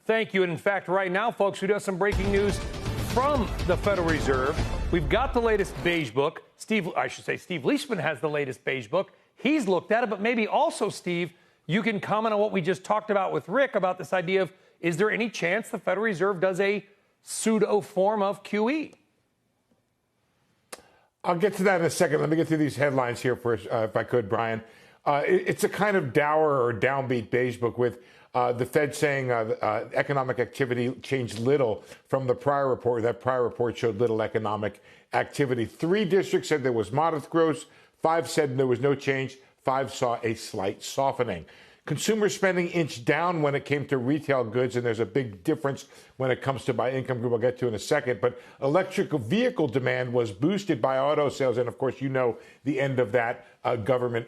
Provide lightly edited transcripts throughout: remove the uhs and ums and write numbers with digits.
Thank you. And in fact, right now, folks, we do have some breaking news from the Federal Reserve. We've got the latest beige book. Steve Leishman has the latest beige book. He's looked at it, but maybe also, Steve, you can comment on what we just talked about with Rick about this idea of, is there any chance the Federal Reserve does a pseudo form of QE? I'll get to that in a second. Let me get through these headlines here first, if I could, Brian. It's a kind of dour or downbeat beige book with the Fed saying economic activity changed little from the prior report. That prior report showed little economic activity. 3 districts said there was modest growth. 5 said there was no change. 5 saw a slight softening. Consumer spending inched down when it came to retail goods, and there's a big difference when it comes to by income group I'll get to in a second. But electric vehicle demand was boosted by auto sales, and of course, you know the end of that government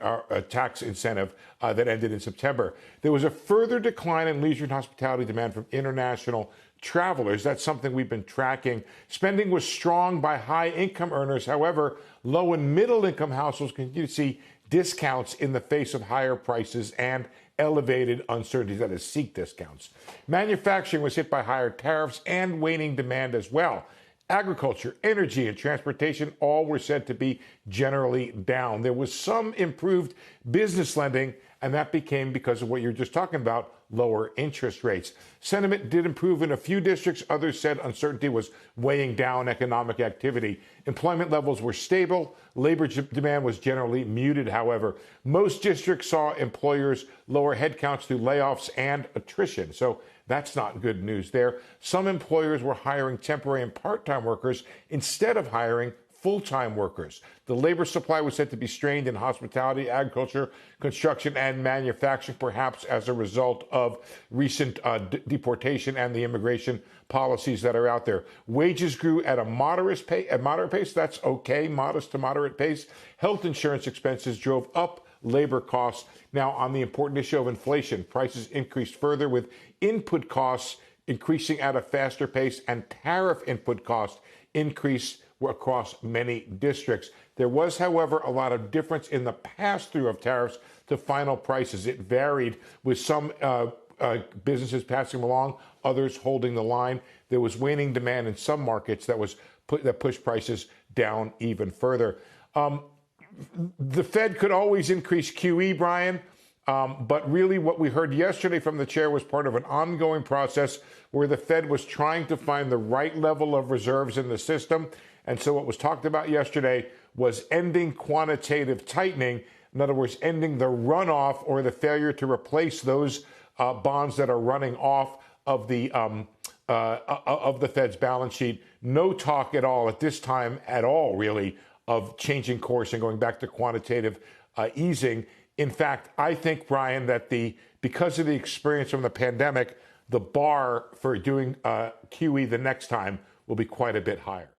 tax incentive that ended in September. There was a further decline in leisure and hospitality demand from international travelers. That's something we've been tracking. Spending was strong by high-income earners. However, low and middle-income households continue to see discounts in the face of higher prices and elevated uncertainties, that is, seek discounts. Manufacturing was hit by higher tariffs and waning demand as well. Agriculture, energy, and transportation all were said to be generally down. There was some improved business lending, and that became, because of what you're just talking about, lower interest rates. Sentiment did improve in a few districts. Others said uncertainty was weighing down economic activity. Employment levels were stable. Labor demand was generally muted, however. Most districts saw employers lower headcounts through layoffs and attrition. So that's not good news there. Some employers were hiring temporary and part-time workers instead of hiring full-time workers. The labor supply was said to be strained in hospitality, agriculture, construction, and manufacturing, perhaps as a result of recent deportation and the immigration policies that are out there. Wages grew at a moderate pace. That's okay, modest to moderate pace. Health insurance expenses drove up labor costs. Now, on the important issue of inflation, prices increased further with input costs increasing at a faster pace and tariff input costs increased across many districts. There was, however, a lot of difference in the pass-through of tariffs to final prices. It varied, with some businesses passing along, others holding the line. There was waning demand in some markets that pushed prices down even further. The Fed could always increase QE, Brian, but really what we heard yesterday from the chair was part of an ongoing process where the Fed was trying to find the right level of reserves in the system. And so what was talked about yesterday was ending quantitative tightening. In other words, ending the runoff or the failure to replace those bonds that are running off of the Fed's balance sheet. No talk at all at this time at all, really, of changing course and going back to quantitative easing. In fact, I think, Brian, that because of the experience from the pandemic, the bar for doing QE the next time will be quite a bit higher.